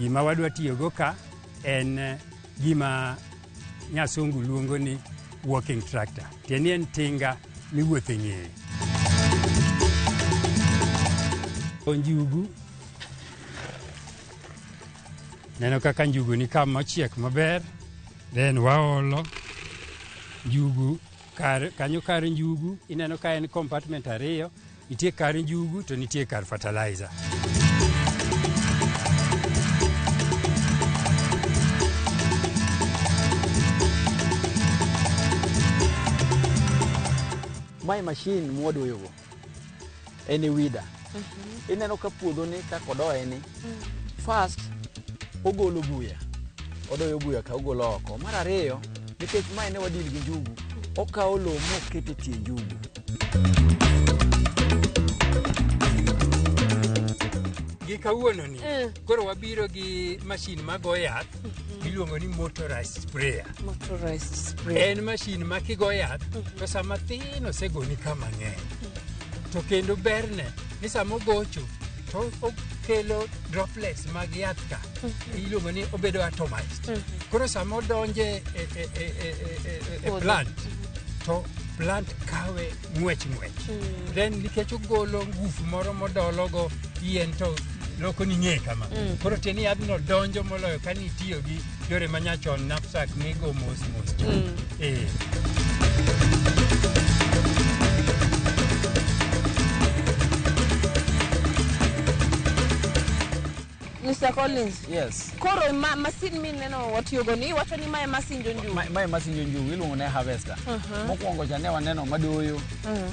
Gima wadwa tiyogo ka en gima nyasungu luongo ni walking tractor. Tieni en tinga miwuothe ng'eye. Njugu, neno kaka njugu ni kama ochiek maber, then waolo njugu kanyo kar njugu, ineno ka en compartment ariyo, nitie kar njugu to nitie kar fertilizer. My machine mwadoyogo en weeder. Ineno ka puodho ni kako doye ni. First ogolo buya. Odoyo buya ka ogolo oko. Mar ariyo nikech mae ne wadil gi njugu, okawo lowo mokete tie njugu. Gi kawuono ni koro wabiro gi machine mago yath iluongo ni motorized sprayer. Motorized sprayer. En machine ma kigo yath to sama thin osegoni kama ng'eny. To kendo berne ni sama ogocho to okelo droplets mag yath ka. Iluongo ni obedo atomized. Koro sama odonje e plant to plant kawe ng'wech. Then nikech ogolo ngufu moro modologo yien to loko ni ng'e kama. Koro tieni yadhno donjo moloyo ka nitiyo gi yore manyachon knapsack migo mos. Mr. Collins. Yes. Koro masin mineno watiyogo ni wacho ni mae masinjo njugu. Mae masinjo njugu iluongo ne harvester. Mokwongo cha ne waneno madoyo.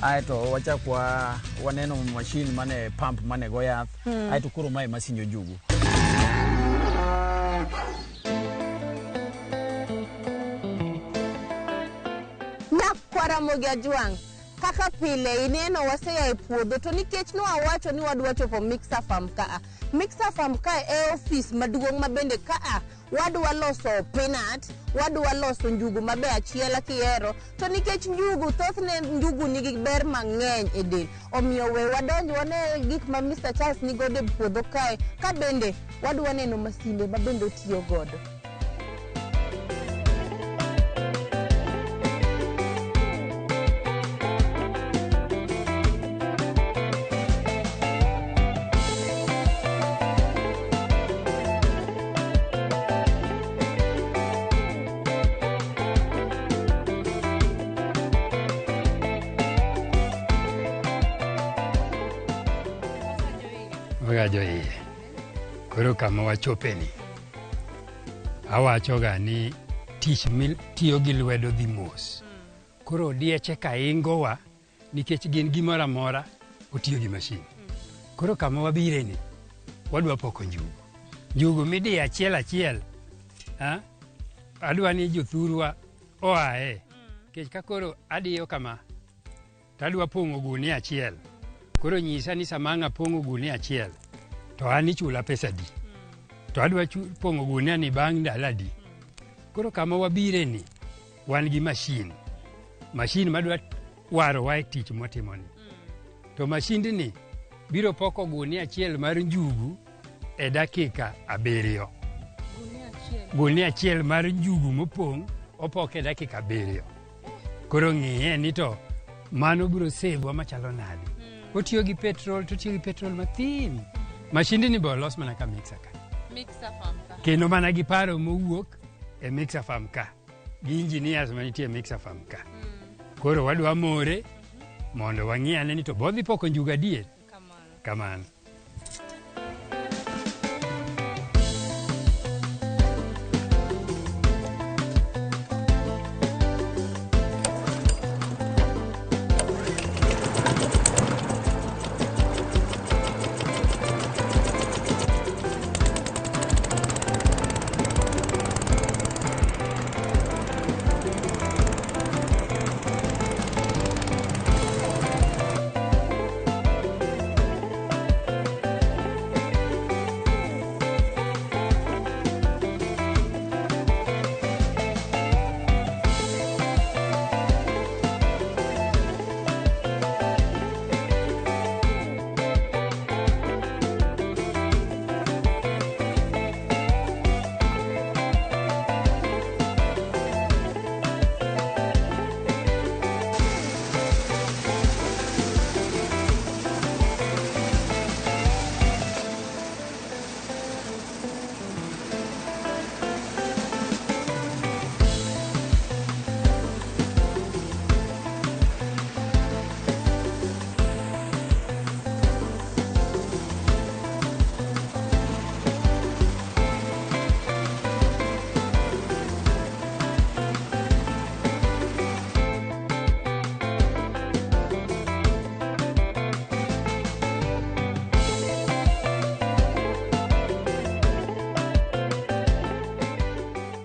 Aeto wachak waneno machine mane pump mane go yath. Aeto koro mae masinjo njugu. Ramogi ajwang'. Kaka pile ineno waseya e puodho to nikech no awacho ni wadwa chopo mixer farm ka. Mixer farm ka e office maduong' mabende ka wadwa loso peanut, wadwa loso njugu mabe achiel kihero. To nikech njugu thothne njugu nigi ber mang'eny e del. Omiyo we wadonj wane gik ma Mr. Charles nigo e puodho kae ka bende wadwa neno masinde mabende otiyo godo. Wagajo iye. Koro kama wachopeni. Awachoga ni tich tiyo gi lwedo dhi mos. Koro dieche ka ingowa nikech gin gimoro amora otiyo gi mashin. Koro kama wabire ni wadwa poko njugu. Njugu midi achiel. Adwa ni jothurwa oae. Kech ka koro adiyo kama tadwa pong'o gunia achiel. Koro nyisa ni samanga pong'o gunia achiel to an ichula pesa di. To adwa pong'o gunia ni bang' ndalo di. Koro kama wabire ni wan gi mashin. Mashin madwa waro wa tich motimoni. To mashindi ni biro poko gunia achiel mar njugu e dakika 7. Gunia achiel mar njugu mopong' opoke dakika 7. Koro ng'iye ni to mano biro save machalo nade. Otiyo gi petrol, to tiyo gi petrol mathin. Mashindi ni bolos mana ka mixer ka. Mixer farm ka. Kendo mana gi paro mowuok e mixer farm ka. Gi engineers manitie mixer farm ka. Koro wadwa more mondo wang'iyane ni to bodhi poko njugu adier. Kamano.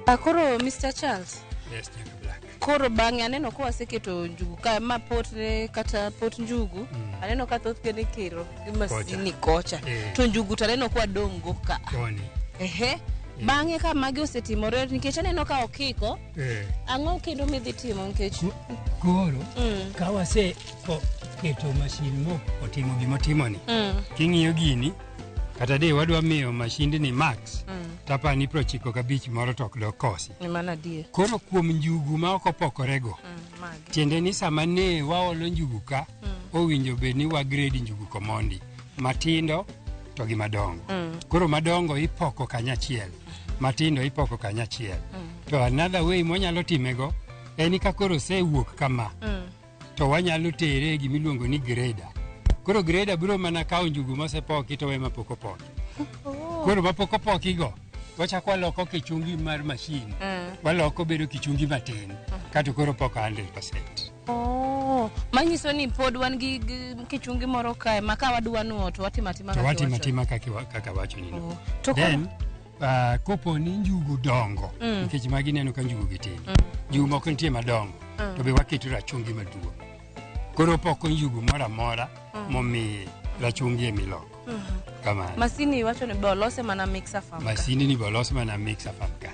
Akoro Mr. Charles. Yes, Jack Black. Koro bang'e aneno ko waseketo njugu ka ma pot kata pot njugu aneno ka thoth kene kiro gimasini kocha to njugu to aneno kwa dongo ka ehe bang'e ka magi osetimore nikech aneno ka okiko ang'o kendo midhi timo nikech koro ka wase keto masin mo otimo gimotimo ni king'iyo gini kata de wadwa miyo mashindi ni max tapa ni 95 moro tok do kosi mana die koro kuom njugu ma ok opokorego tiende ni sama ne waolo njugu ka owinjo be ni wa grade njugu komondi matindo to gi madongo koro madongo ipoko kanyachiel matindo ipoko kanyachiel to another way monyalo timego en ka koro sewuok kama to wanyalo tere gimiluongo ni grader koro grader biro mana kawo njugu mosepoki to we mapok opoki koro mapok opokigo wachako waloko kichungi mar mashin waloko bedo kichungi matin kato koro poko 100%. Manyiso ni pod wan gi kichungi moro kae maka wadwa nuo to watimatima kaka wacho ni no. Then kopo ni njugu dongo nikech magi neno ka njugu gitin njugu moko nitie madongo to be waketo rachungi maduong' koro poko njugu mora mora momi rachungi emiloko kama masini wacho ni bolose mana mixer farm masini ni bolose mana mixer farm ka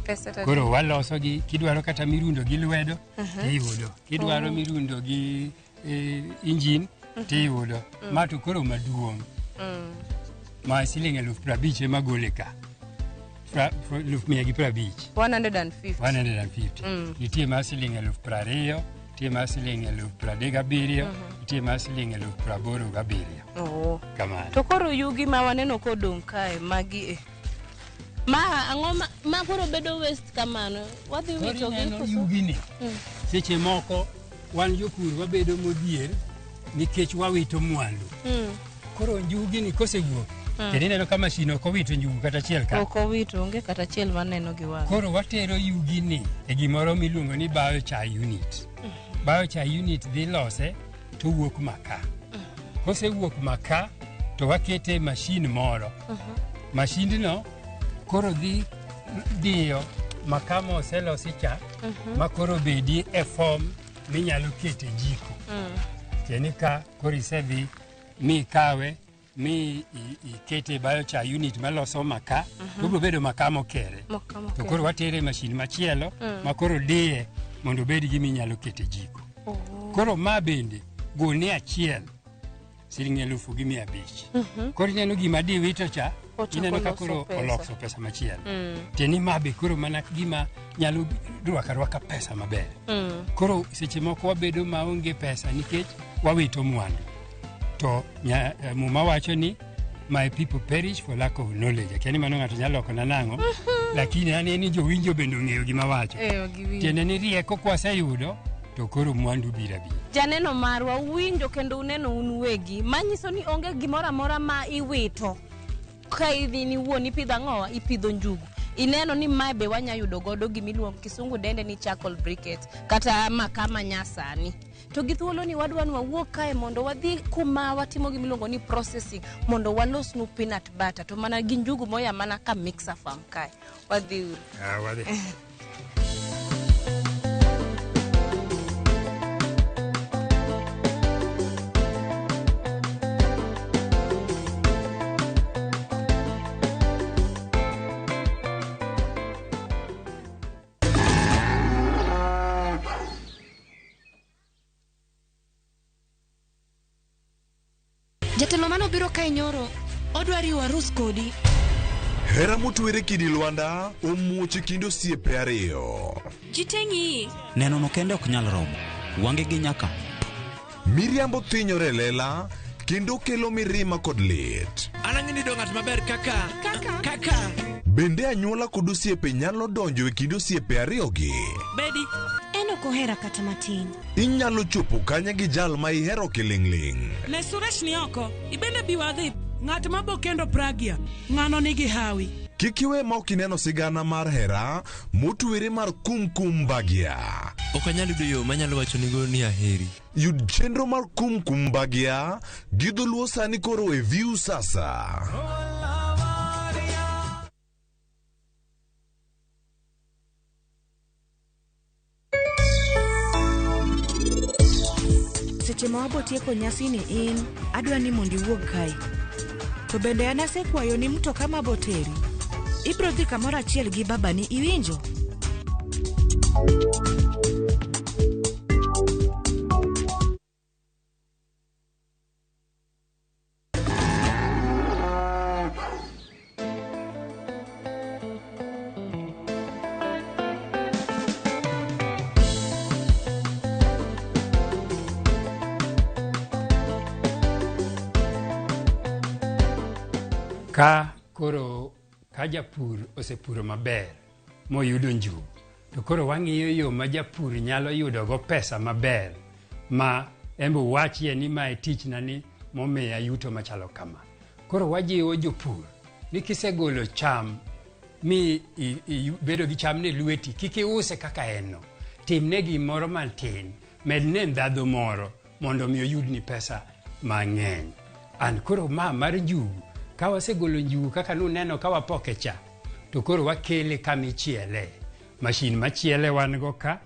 pesa koro waloso gi kidwaro kata mirundo gi lwedo tiyudo kidwaro mirundo gi engine tiyudo mato koro maduong' ma siling 50,000 magole ka 150 nitie ma siling 20,000 nitie ma siling 37,000 nitie ma siling 87,000 kama to koro yugi ma waneno kodong kae magi ma ang'o ma koro bedo waste kamano wadhi wito gi yugi ni seche moko wan jopur wabedo modhier nikech wawito mwandu koro yugi ni kosewuok kendo neno kama mashino ko wito njugu kata chiel ka ok owito onge kata chiel maneno gi wang koro watero yugi ni e gimoro miluongo ni biochar unit biochar unit dhi lose to wuok maka kosewuok maka to wakete mashin moro mashindno koro dhi dio maka moselosi cha makoro bedi e form minyalo kete jiko tieni ka koro isedhi mi kawe mi ikete biochar unit maloso maka to biro bedo maka mokere to koro watere mashin machielo makoro die mondo bed gi minyalo kete jiko koro ma bende gunia achiel siling 1,500 koro ineno gima di wito cha ineno ka koro oloso pesa machielo tieni ma be koro mana gima nyalo rwaka pesa maber koro seche moko wabedo maonge pesa nikech wawito mwandu to muma wacho ni my people perish for lack of knowledge kiani mano ng'ato nyalo loko na nang'o lakini aneni jowinjo bende ong'eyo gima wacho tiende ni rieko kwaseyudo to koro mwandu bira janeno marwa winjo kendo uneno unwegi manyiso ni onge gimora mora ma iwito ka idhi ni wuon ipidho ang'owa ipidho njugu ineno ni mae be wanya yudo godo gimiluongo kisungu dende ni charcoal briquettes kata makama nyasani to githuolo ni wadwa wawuok kae mondo wadhi kuma watimo gimiluongo ni processing mondo walos nu peanut butter to mana gi njugu moya mana ka mixer farm kae wadhi wadhi Jatelo mano biro kae nyoro odwari warus kodi hera motwere kidi Lwanda omuoche kindo osiepe ariyo jitengi neno no kende ok nyal romo wange gi nyaka miriambo thinyore lela kendo kelo mirima kod lit anang'ini do ng'at maber kaka bende anyuola kod osiepe nyalo donjo e kindo osiepe ariyogi bedi eno kohera kata matin inyalo chopo kanya gi jal ma ihero kiling'ling ne Suresh ni oko ibende biwadhi ng'at mabo kendo pragia ng'ano nigi hawi kikiwe ma okineno sigana mar hera motwere mar kumkum bagia ok anyal yudo yo manyalo wacho nigo ni aheri yud chenro mar kumkum bagia gi dholuo sani koro e view sasa seche ma wabotieko nyasi ni in adwa ni mondo iwuog kae. To bende an asekwayo ni mtoka maboteri ibro dhi kamoro achiel gi babani, iwinjo? Ka koro ka japur osepuro maber moyudo njugu, to koro wang'iyo yo ma japur nyalo yudo go pesa maber ma embo wachie ni ma tichna ni momiya yuto machalo kama. Koro wajiwo jopur ni kisegolo cham mi bedo gi cham ne lweti, kik iuse kaka eno, timne gimoro matin, medne ndhadhu moro mondo mi oyud ni pesa mang'eny. An koro mar njugu, ka wasegolo njugu kaka nuneno ka wapoke cha, to koro wakele kamichiele. Mashin machiele wan go ka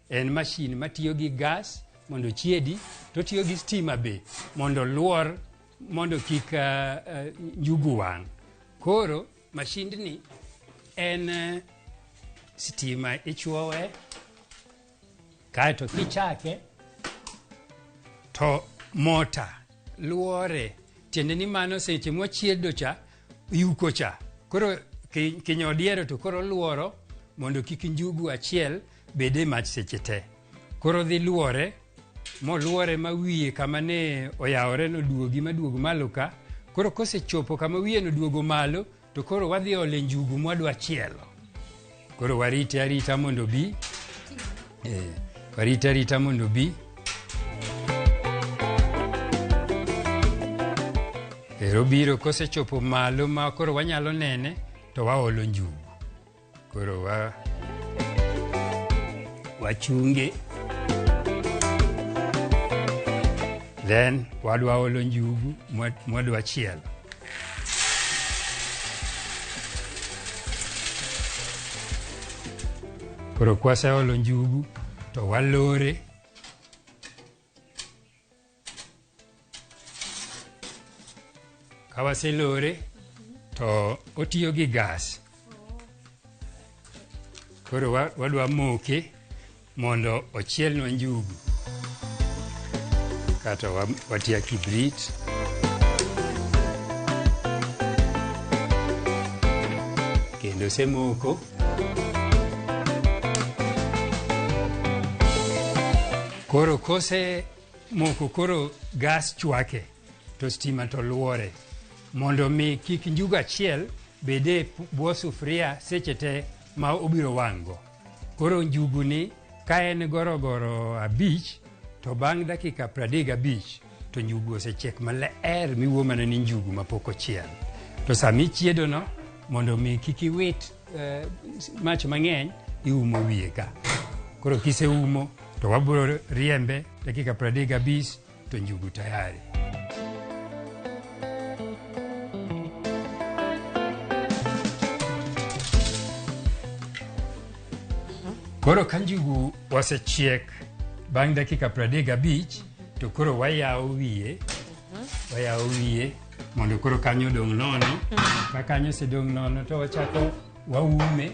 en mashin matiyo gi gas mondo chiedi, to tiyo gi stima be mondo luor mondo kik njugu wang'. Koro mashindni en stima ichwowe, kaeto kichake to mota luore, tiende ni mano seche mochiedo cha yuko cha, koro kinyodiero to koro luoro mondo kik njugu achiel bede mach seche te. Koro dhi luore moluore ma wiye kama ne oyawore noduogi maduogo malo ka. Koro kosechopo kama wiye noduogo malo, to koro wadhi ole njugu mwadwa chielo. Koro warite arita mondo bi, warite arita mondo bi. Ero biro kosechopo malo ma koro wanyalo nene, to waolo njugu. Koro wachunge, then wadwa olo njugu mwadwa chielo. Koro kwase olo njugu to walore, kawase lore to otiyo gi gas. Koro wadwa moke mondo ochielnwa njugu, kata watia kibrit, kendo semoko. Koro kose moko, koro gas chwake to stima to luore mondo mi kik njugu achiel bede bwo sufria seche te ma obiro wang'go. Koro njugu ni ka en gorogoro 5 to bang' dakika 35 to njugu osechiek maler miwuo mana ni njugu mapok ochiel. To sami chiedo no mondo mi kik iwit mach mang'eny, iumo wiye ka. Koro kiseumo to wabiro riembe dakika 35 to njugu tayari. Koro ka njugu osechiek bang' dakika 35 to koro wayawo wiye, mondo koro kanyo dong' nono. Ka kanyo sedong' nono to wachako waume,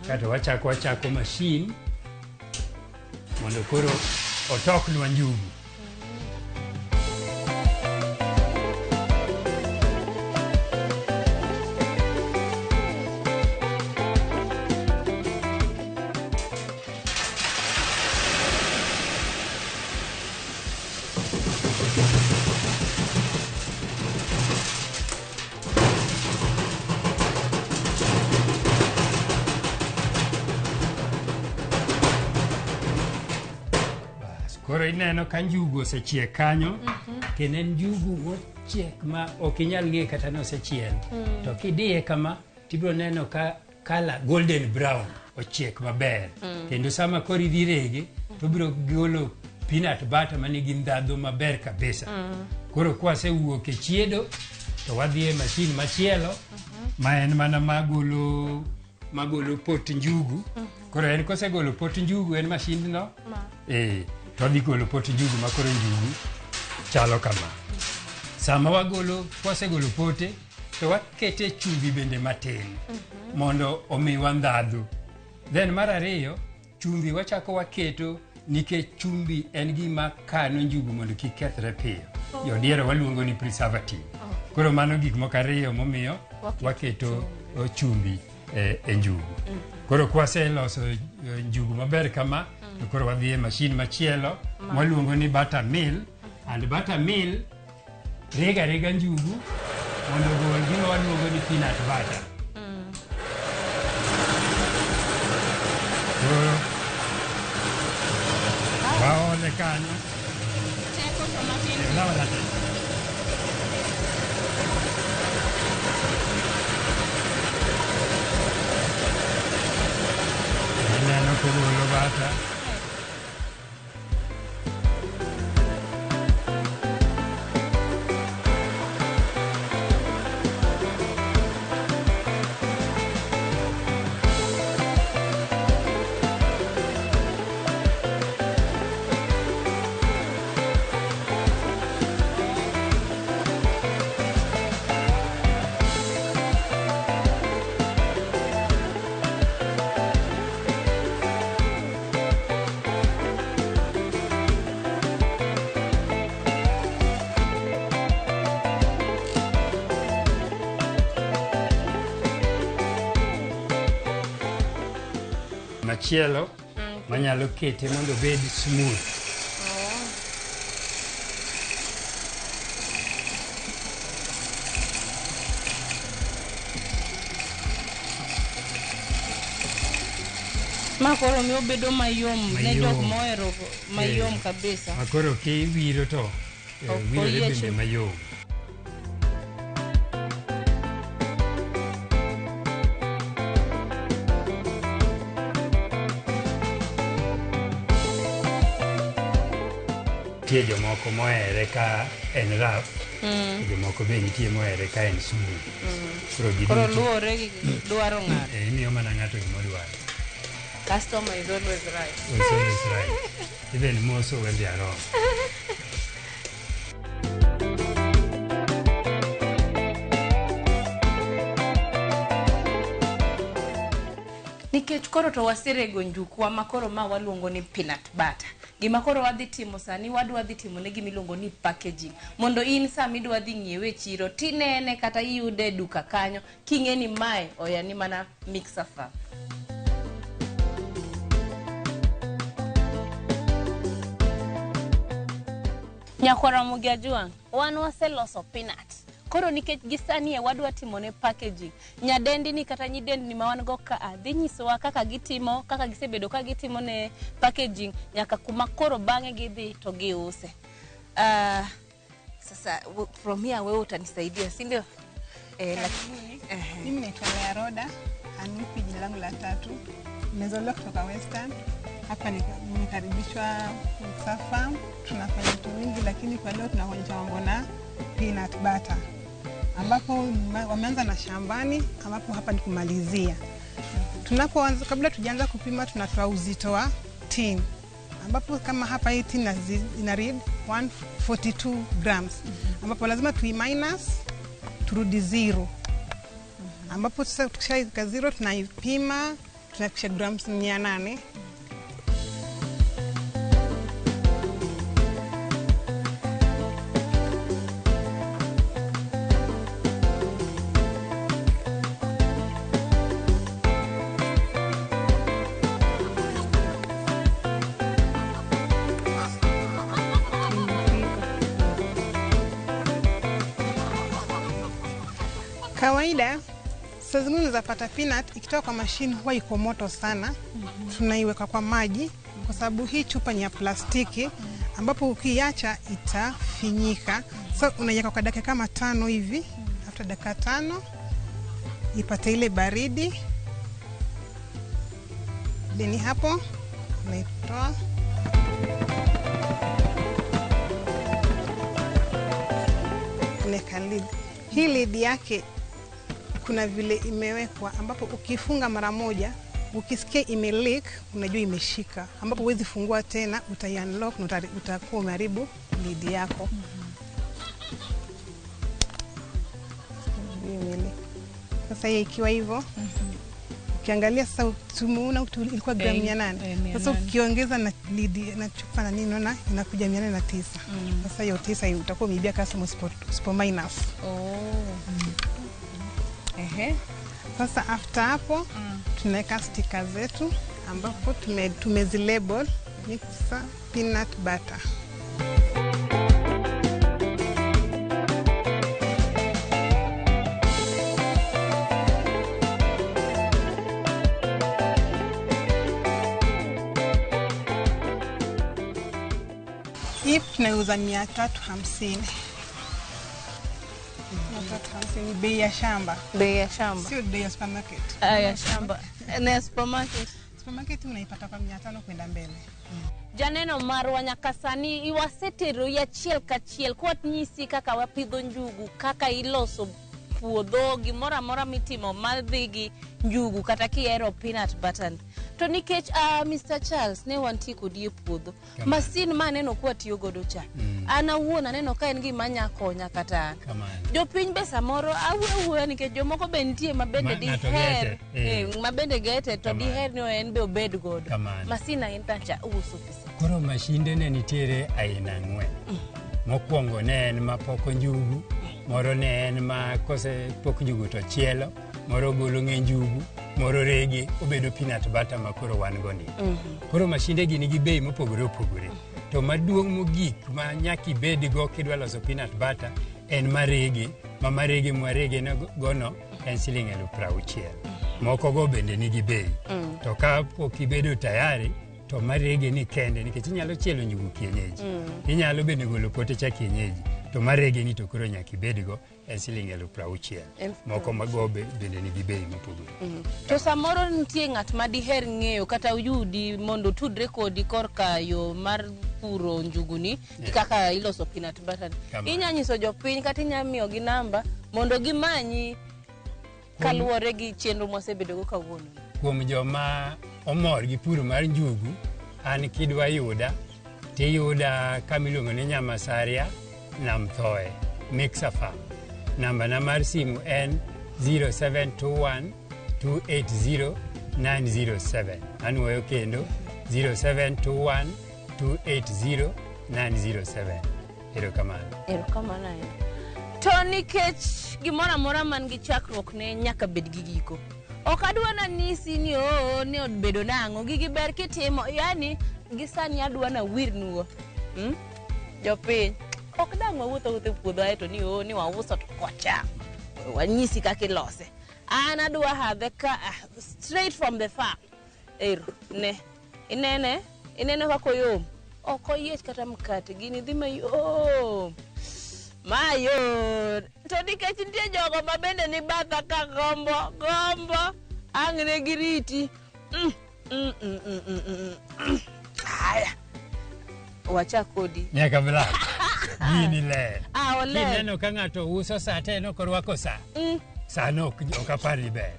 kata wachako mashin mondo koro otoknwa njugu. Koro ineno ka njugu osechiek kanyo, kendo en njugu mochiek ma ok inyal ng'e kata no osechiel. To kidiye kama tibiro neno ka kala golden brown ochiek maber. Kendo sama koro idhi rege to biro golo peanut butter manigi ndhadhu maber kabisa. Koro kwasewuok e chiedo to wadhi e mashin machielo ma en mana magolo pot njugu. Koro en kosegolo pot njugu en mashin no, to wadhi golo pot njugu makoro njugu chalo kama. Sama wagolo, wasegolo pote, to wakete chumbi bende matin mondo omiwa ndhadhu. Then mar ariyo, chumbi wachako waketo nikech chumbi en gima kano njugu mondo kik kethre piyo. Jodiero waluongo ni preservative. Koro mano gik moko ariyo momiyo waketo chumbi e njugu. Koro kwaseloso njugu maber kama, koro wadhi e mashin machielo mwaluongo ni butter mill, and butter mill rega njugu mondo gol gima waluongo ni peanut butter. Koro waole kanyo ineno kogolo butter. Machielo manyalo kete mondo bed smooth. Makoro mi obedo mayom ne jok mohero mayom kabisa. Makoro kiwiro to wiro bende mayom. Tie jomoko mohere ka en rap, jomoko be nitie mohere ka en smooth. Koro luore gi dwaro ng'ato. Imiyo mana ng'ato gimodwaro. Customer is always right. Always right. Even more so when they are wrong. Nikech koro to wasirego njukwa makoro ma waluongo ni peanut butter. Gima koro wadhi timo sani wadwa dhi timo ne gimiluongo ni packaging. Mondo in sama idwa dhi ng'iewe chiro tinene kata iyude duka kanyo king'e ni mae oya ni mana mixer farm. Nyakwa Ramogi ajuang, wan waseloso peanut. Koro nikech gisani e wadwa timo ne packaging. Nyadendi ni kata nyidendi ni mawan go ka dhi nyisowa kaka gitimo, kaka gisebedo ka gitimo ne packaging nyaka kuma koro bang'e gidhi to giuse. Sasa from here wewe utanisaidia, si ndio? Lakini mimi naitwa Roda, anipi jina langu la tatu. Nimezaliwa kutoka Western. Hapa nimekaribishwa Mixer Farm. Tunafanya vitu vingi lakini kwa leo tunaonyesha mambo na peanut butter. Ambapo wameanza na shambani, ambapo hapa ni kumalizia. Tunapoanza, kabla tujaanza kupima, tunatoa uzito wa tin. Ambapo kama hapa hii tin ina read 142 grams. Ambapo lazima minus turudi 0. Ambapo sasa tukishafika 0 tunaipima, tunafikisha grams 800. Kawaida saa zingine unapata peanut ikitoka kwa machine huwa iko moto sana. Tunaiweka kwa maji kwa sababu hii chupa ni ya plastiki, ambapo ukiacha itafinyika. So unaiweka kwa dakika kama 5 hivi. After dakika 5 ipate ile baridi. Then hapo unaitoa. Unaweka lid. Hii lid yake kuna vile imewekwa, ambapo ukifunga mara moja Ukisikia ime leak, unajua imeshika. Ambapo huwezi fungua tena, utai-unlock na utakuwa umeharibu lid yako. Sasa hii ikiwa hivyo, ukiangalia sasa tumeona ilikuwa gramu 800. Sasa ukiongeza na lid na chupa na nini unaona inakuja 809. Sasa hiyo 9 utakuwa umeibia customer spot minus. Sasa after hapo tunaweka sticker zetu ambapo tumezilabel mixer peanut butter. Hii tunauza 350. 350 bei ya shamba. Bei ya shamba. Sio bei ya supermarket. Ya shamba. Na supermarket. Supermarket unaipata kwa 500 kwenda mbele. Janeno marwa nyaka sani iwasetero ya chiel ka chiel kwat nyisi kaka wapidho njugu, kaka iloso puodho gimoro amora mitimo madhigi njugu kata kiero peanut butter. To nikech Mr. Charles ne wantie kodi e puodho. Masin maneno kwa tiyo godo cha. Ana wuona neno ka en gima nya konya kata. Jopiny be samoro awuoyo nikech jomoko be nitie mabende diher. Mabende gete to diher no en be obed godo. Masin en tacha uso pesa. Koro mashinde ne nitiere aina 4. Mokwongo ne en mapoko njugu, moro ne en ma kose pok njugu to chielo, moro golo ng'e njugu, moro rege obedo peanut butter ma koro wan goni. Koro mashinde gi nigi bei mopogore opogore. To maduong' mogik ma nyaki bed go kidwa loso peanut butter en marege, ma marege mwarege na gono en siling 60,000. Moko go bende nigi bei. To ka pok ibedo tayari to marege ni kende nikech inyalo chielo njugu kienyeji. Inyalo bende golo pote cha kienyeji. To marege ni to koro nyaki bed go en siling 60,000. Moko mago bende nigi bei mopogore. To samoro nitie ng'at ma diher ng'eyo kata uyudi mondo tudre kodi korka yo mar puro njuguni kaka iloso peanut butter. Inya nyiso jopiny kata inya miyo gi namba mondo gimanyi kaluwore gi chenro mosebedo go kawuono. Kuom joma omor gi puro mar njugu, an kidwa yuda tiyuda kamiluongo ni Nyamasaria Nam Thoe Mixer Farm. Namba na mar simu en 0721 280 907. Anuoyo kendo 0721 280 907. Erokamano. Erokamano. To nikech gimoro amora man gi chakruok ne nyaka bed gi giko. Ok adwa na nisi ni ne odbedo nang'o gigi ber kitimo, yani gisani adwa na wir nuo. Jopiny ok dang' wawuotho puodho aeto ni wauso to kocha. Wanyisi kaka ilose. An adwa hadhe ka straight from the farm. Ne. Inene kako yom. Ok oyiech kata mkate gini dhi mayom. Mayo. To nikech nitie jogo mabende ni batha ka gombo. Ang'ne giriti. Aya. Wacha kodi. Nyaka black. Gini le. Ole. Kineno ka ng'ato uso sa te no korwako sa. Sa no ok apari ber.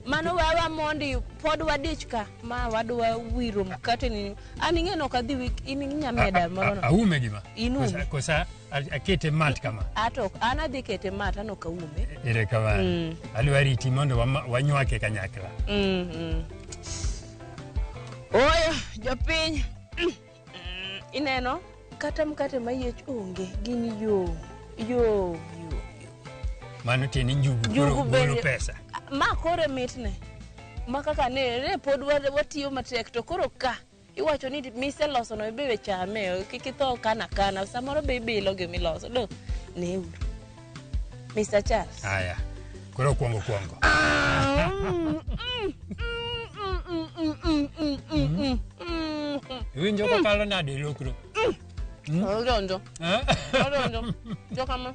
Mano wawa mondi pod wadich ka ma wadwa wiro mkate ni. An ing'eno ka dhi wik in nyameda moro no. Aume gima. Inume. Kosa akete mat kama. Atok an adhi kete mat ano ka ume. Ere kamano. Alwari ti mondo wanywake kanyakla. Oya jopiny. Ineno kata mkate mayiech onge gini yo. Mano tieni njugu golo pesa. Ma kore mitne. Ma kaka ne pod watiyo matek to koro ka iwacho ni mise loso no bewe chame kikitho kana samoro be bilo gimiloso do ne uru. Mr. Charles. Aya. Koro kuongo. Winjo ko kalo nade lokro. Oronjo. Jokama.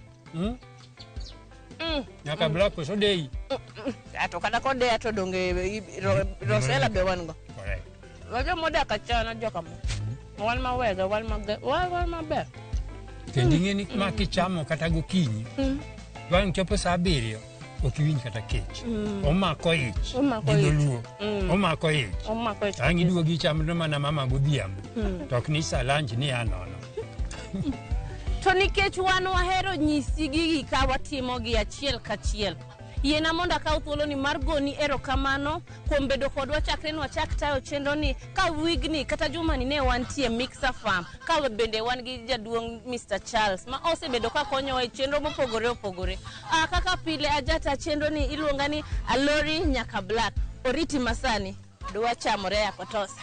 Nyaka black so dei. Ato kada kode ato donge rosela be wango. Correct. Wajo moda kachana jokama. Wan mawega wan maber. Kendi ng'eni ma kichamo kata gokinyi. Bang' chopo sa 7 ok iwinj kata kech. Omako ich gidoluo. Omako ich. Ang' iduogi cham mana mama godhiambo. To ok ni sa lunch ni anono. To nikech wan wahero nyisi gigi ka watimo gi achiel kachiel. Yiena mondo akaw thuolo ni mar goni erokamano kuom bedo kodwa chakre nwachak tayo chenro ni ka wigni kata jumani ne wantie Mixer Farm ka bende wan gi jaduong' Mr. Charles ma osebedo ka konyowa e chenro mopogore opogore. Kaka pile ajata chenro ni iluonga ni Alori nyaka Black. Oriti masani dwa chamore ya kotosa.